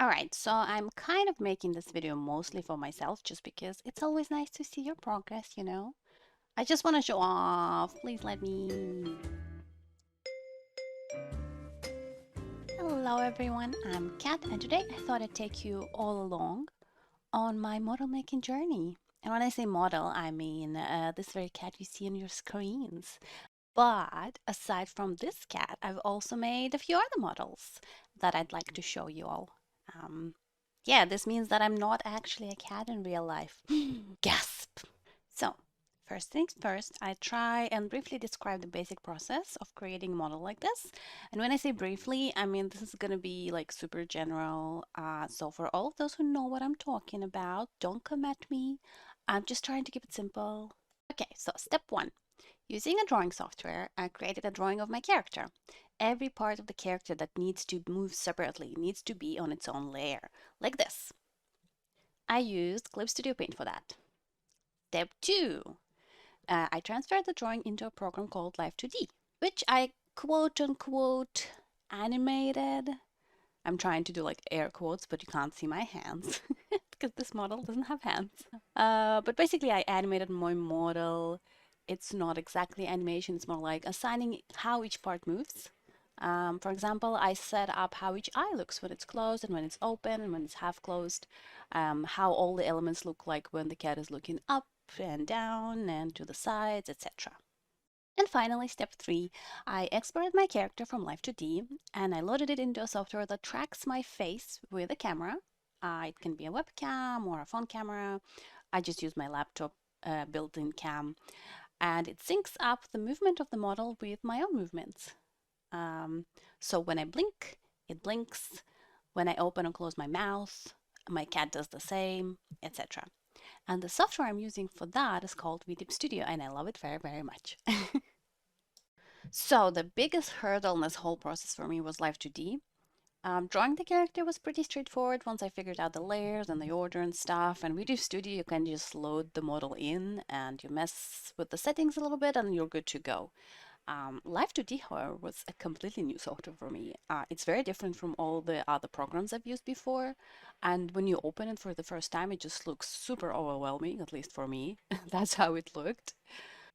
Alright, so I'm kind of making this video mostly for myself just because it's always nice to see your progress, you know? I just want to show off. Please let me. Hello everyone, I'm Kat and today I thought I'd take you all along on my model making journey. And when I say model, I mean this very cat you see on your screens. But aside from this cat, I've also made a few other models that I'd like to show you all. Um, yeah, this means that I'm not actually a cat in real life. Gasp! So, first things first, I try and briefly describe the basic process of creating a model like this. And when I say briefly, I mean this is going to be like super general. So for all of those who know what I'm talking about, don't come at me. I'm just trying to keep it simple. Okay, so step one. Using a drawing software, I created a drawing of my character. Every part of the character that needs to move separately needs to be on its own layer, like this. I used Live2D Paint for that. Step 2. I transferred the drawing into a program called Live2D, which I quote unquote animated. I'm trying to do like air quotes, but you can't see my hands because this model doesn't have hands. But basically, I animated my model. It's not exactly animation, it's more like assigning how each part moves. For example, I set up how each eye looks when it's closed and when it's open and when it's half closed, how all the elements look like when the cat is looking up and down and to the sides, etc. And finally, step 3, I exported my character from Live2D and I loaded it into a software that tracks my face with a camera. It can be a webcam or a phone camera. I just use my laptop built-in cam, and it syncs up the movement of the model with my own movements. So when I blink, it blinks. When I open and close my mouth, my cat does the same, etc. And the software I'm using for that is called VTip Studio, and I love it very, very much. So the biggest hurdle in this whole process for me was Live2D. Drawing the character was pretty straightforward once I figured out the layers and the order and stuff. And with Studio, you can just load the model in and you mess with the settings a little bit and you're good to go. Live2D, however, was a completely new software for me. It's very different from all the other programs I've used before. And when you open it for the first time, it just looks super overwhelming, at least for me. That's how it looked.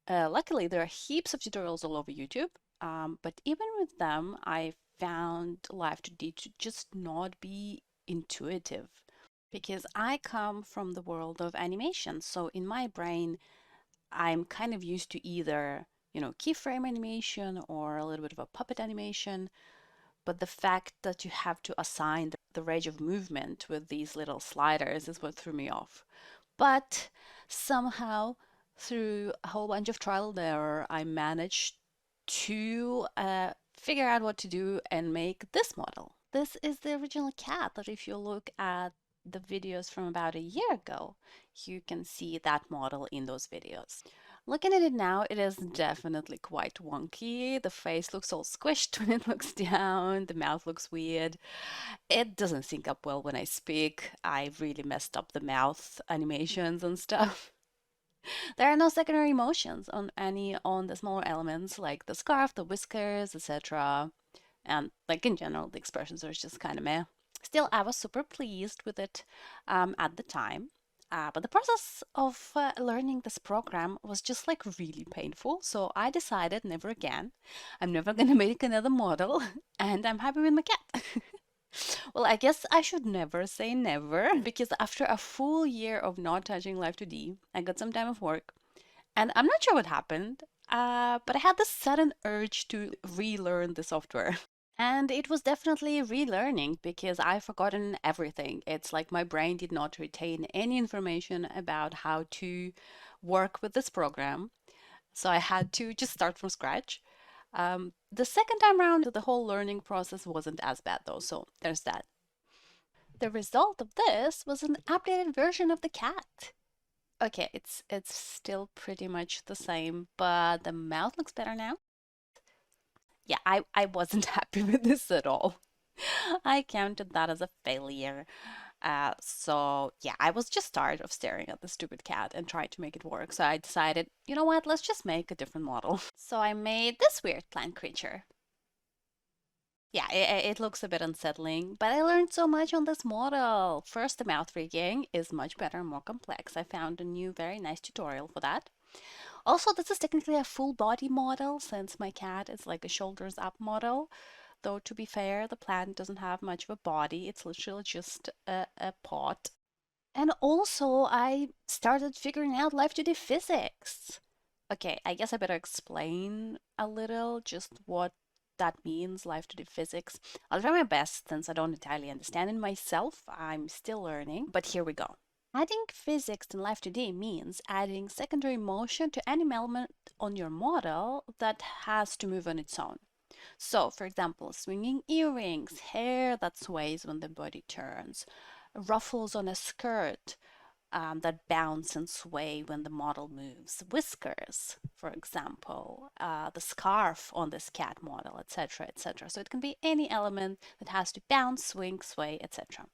Luckily, there are heaps of tutorials all over YouTube, but even with them, I found Live2D to just not be intuitive because I come from the world of animation. So in my brain, I'm kind of used to either, keyframe animation or a little bit of a puppet animation. But the fact that you have to assign the range of movement with these little sliders is what threw me off. But somehow, through a whole bunch of trial and error, I managed to figure out what to do and make this model. This is the original cat that if you look at the videos from about a year ago, you can see that model in those videos. Looking at it now, it is definitely quite wonky. The face looks all squished when it looks down, the mouth looks weird. It doesn't sync up well when I speak. I really messed up the mouth animations and stuff. There are no secondary emotions on the smaller elements like the scarf, the whiskers, etc. And like in general, the expressions are just kind of meh. Still, I was super pleased with it at the time. But the process of learning this program was just like really painful. So I decided never again. I'm never going to make another model, and I'm happy with my cat. Well, I guess I should never say never because after a full year of not touching Live2D, I got some time off work and I'm not sure what happened, but I had this sudden urge to relearn the software. And it was definitely relearning because I've forgotten everything. It's like my brain did not retain any information about how to work with this program. So I had to just start from scratch. The second time around, the whole learning process wasn't as bad though, so there's that. The result of this was an updated version of the cat. Okay, it's still pretty much the same, but the mouth looks better now. Yeah, I wasn't happy with this at all. I counted that as a failure. So yeah, I was just tired of staring at the stupid cat and trying to make it work. So I decided, you know what, let's just make a different model. So I made this weird plant creature. Yeah, it looks a bit unsettling, but I learned so much on this model. First, the mouth rigging is much better and more complex. I found a new, very nice tutorial for that. Also, this is technically a full body model since my cat is like a shoulders up model. Though, to be fair, the plant doesn't have much of a body, it's literally just a pot. And also, I started figuring out Live2D physics. Okay, I guess I better explain a little just what that means, Live2D physics. I'll try my best since I don't entirely understand it myself. I'm still learning, but here we go. Adding physics in Live2D means adding secondary motion to any element on your model that has to move on its own. So, for example, swinging earrings, hair that sways when the body turns, ruffles on a skirt that bounce and sway when the model moves, whiskers, for example, the scarf on this cat model, etc., etc. So it can be any element that has to bounce, swing, sway, etc.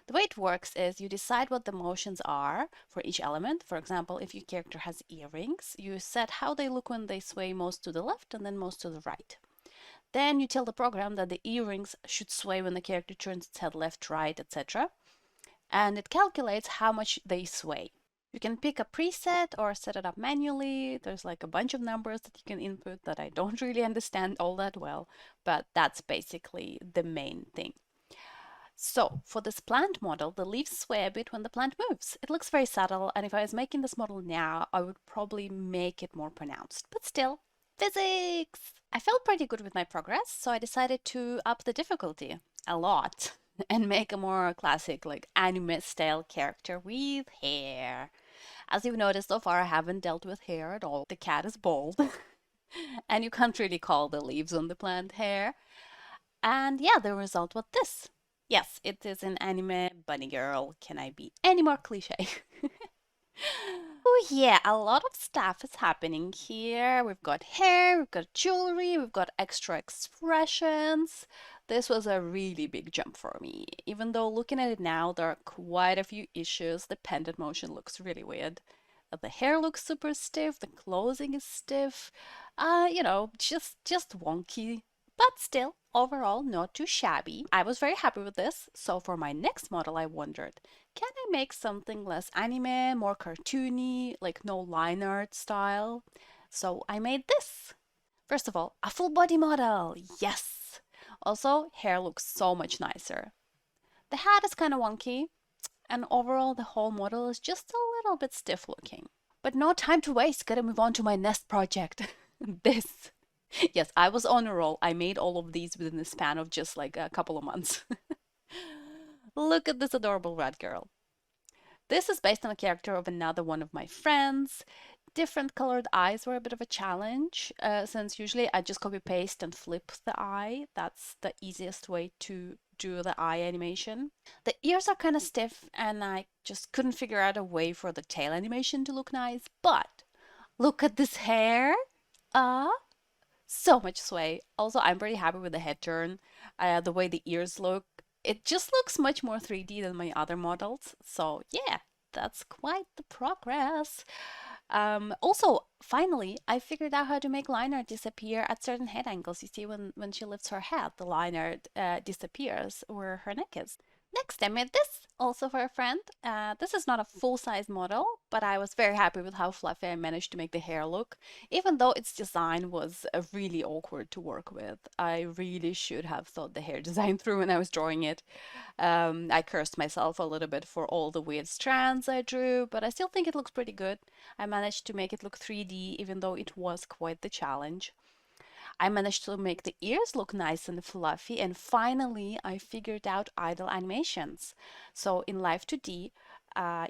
The way it works is you decide what the motions are for each element. For example, if your character has earrings, you set how they look when they sway most to the left and then most to the right. Then you tell the program that the earrings should sway when the character turns its head left, right, etc. And it calculates how much they sway. You can pick a preset or set it up manually. There's like a bunch of numbers that you can input that I don't really understand all that well, but that's basically the main thing. So for this plant model, the leaves sway a bit when the plant moves. It looks very subtle, and if I was making this model now, I would probably make it more pronounced. But still, physics! I felt pretty good with my progress, so I decided to up the difficulty a lot and make a more classic, like anime style character with hair. As you've noticed so far, I haven't dealt with hair at all. The cat is bald, and you can't really call the leaves on the plant hair. And yeah, the result was this. Yes, it is an anime bunny girl. Can I be any more cliche? Oh yeah, a lot of stuff is happening here. We've got hair, we've got jewelry, we've got extra expressions. This was a really big jump for me. Even though looking at it now, there are quite a few issues. The pendant motion looks really weird. The hair looks super stiff, the clothing is stiff. Just wonky. But still, overall, not too shabby. I was very happy with this. So for my next model, I wondered, can I make something less anime, more cartoony, like no line art style? So I made this. First of all, a full body model. Yes. Also, hair looks so much nicer. The hat is kind of wonky, and overall, the whole model is just a little bit stiff looking. But no time to waste. Gotta move on to my next project. This. Yes, I was on a roll. I made all of these within the span of just like a couple of months. Look at this adorable red girl. This is based on a character of another one of my friends. Different colored eyes were a bit of a challenge, since usually I just copy paste and flip the eye. That's the easiest way to do the eye animation. The ears are kind of stiff, and I just couldn't figure out a way for the tail animation to look nice. But look at this hair. Ah, so much sway. Also, I'm pretty happy with the head turn. The way the ears look, it just looks much more 3D than my other models. So yeah, that's quite the progress. Also, finally, I figured out how to make line art disappear at certain head angles. You see, when she lifts her head, the line art disappears where her neck is. Next, I made this also for a friend. This is not a full-size model, but I was very happy with how fluffy I managed to make the hair look, even though its design was really awkward to work with. I really should have thought the hair design through when I was drawing it. I cursed myself a little bit for all the weird strands I drew, but I still think it looks pretty good. I managed to make it look 3D, even though it was quite the challenge. I managed to make the ears look nice and fluffy, and finally I figured out idle animations. So in Live2D,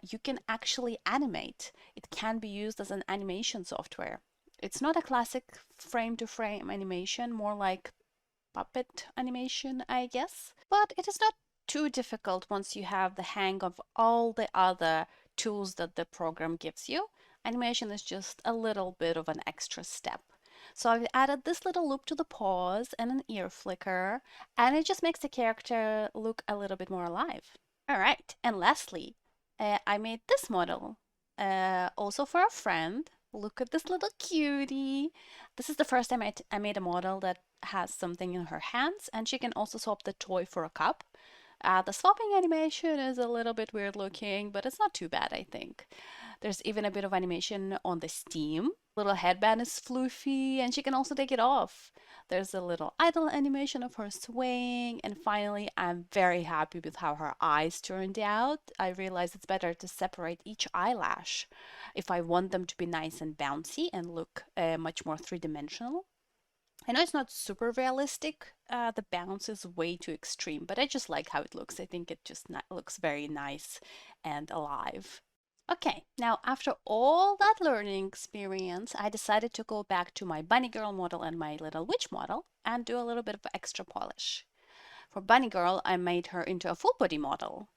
you can actually animate. It can be used as an animation software. It's not a classic frame-to-frame animation, more like puppet animation, I guess. But it is not too difficult once you have the hang of all the other tools that the program gives you. Animation is just a little bit of an extra step. So I've added this little loop to the paws and an ear flicker, and it just makes the character look a little bit more alive. All right, and lastly, I made this model, also for a friend. Look at this little cutie. This is the first time I made a model that has something in her hands, and she can also swap the toy for a cup. The swapping animation is a little bit weird looking, but it's not too bad, I think. There's even a bit of animation on the steam. Little headband is floofy, and she can also take it off. There's a little idle animation of her swaying, and finally, I'm very happy with how her eyes turned out. I realized it's better to separate each eyelash if I want them to be nice and bouncy and look much more three-dimensional. I know it's not super realistic. The bounce is way too extreme, but I just like how it looks. I think it just looks very nice and alive. Okay, now after all that learning experience, I decided to go back to my bunny girl model and my little witch model and do a little bit of extra polish. For bunny girl, I made her into a full body model.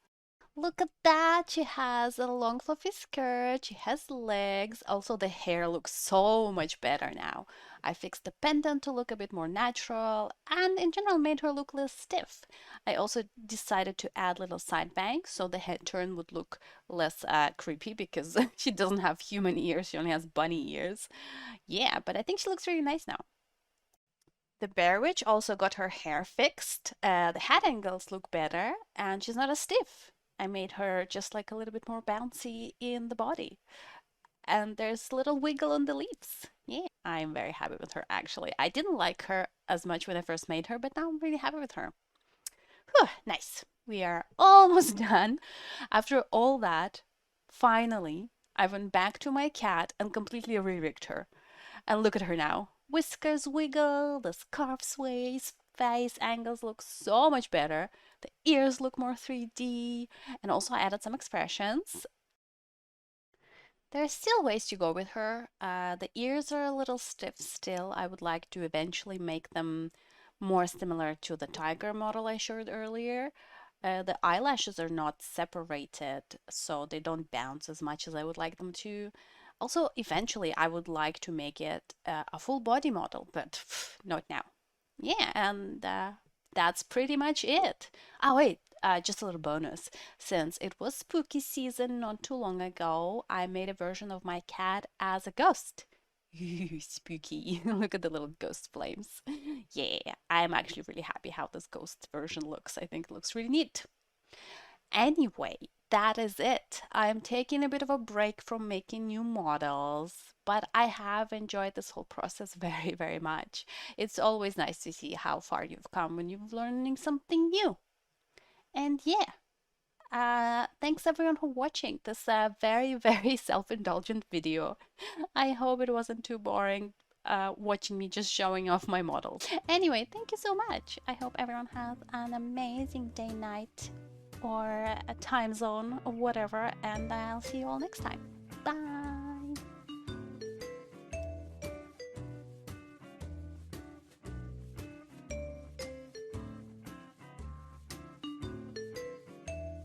Look at that! She has a long fluffy skirt, she has legs. Also, the hair looks so much better now. I fixed the pendant to look a bit more natural and in general made her look less stiff. I also decided to add little side bangs so the head turn would look less creepy because she doesn't have human ears, she only has bunny ears. Yeah, but I think she looks really nice now. The Bear Witch also got her hair fixed. The hat angles look better, and she's not as stiff. I made her just like a little bit more bouncy in the body. And there's a little wiggle on the leaves. Yeah, I'm very happy with her actually. I didn't like her as much when I first made her, but now I'm really happy with her. Whew, nice. We are almost done. After all that, finally, I went back to my cat and completely re-rigged her. And look at her now. Whiskers wiggle, the scarf sways, face angles look so much better. The ears look more 3D, and also I added some expressions. There's still ways to go with her. The ears are a little stiff still. I would like to eventually make them more similar to the tiger model I showed earlier. The eyelashes are not separated, so they don't bounce as much as I would like them to. Also, eventually, I would like to make it a full body model, but not now. Yeah, and that's pretty much it. Oh, wait, just a little bonus. Since it was spooky season not too long ago, I made a version of my cat as a ghost. Spooky. Look at the little ghost flames. Yeah, I'm actually really happy how this ghost version looks. I think it looks really neat. Anyway, that is it. I'm taking a bit of a break from making new models, but I have enjoyed this whole process very, very much. It's always nice to see how far you've come when you're learning something new. And yeah, thanks everyone for watching this very, very self-indulgent video. I hope it wasn't too boring watching me just showing off my models. Anyway, thank you so much. I hope everyone has an amazing day, night, or a time zone or whatever, and I'll see you all next time. Bye!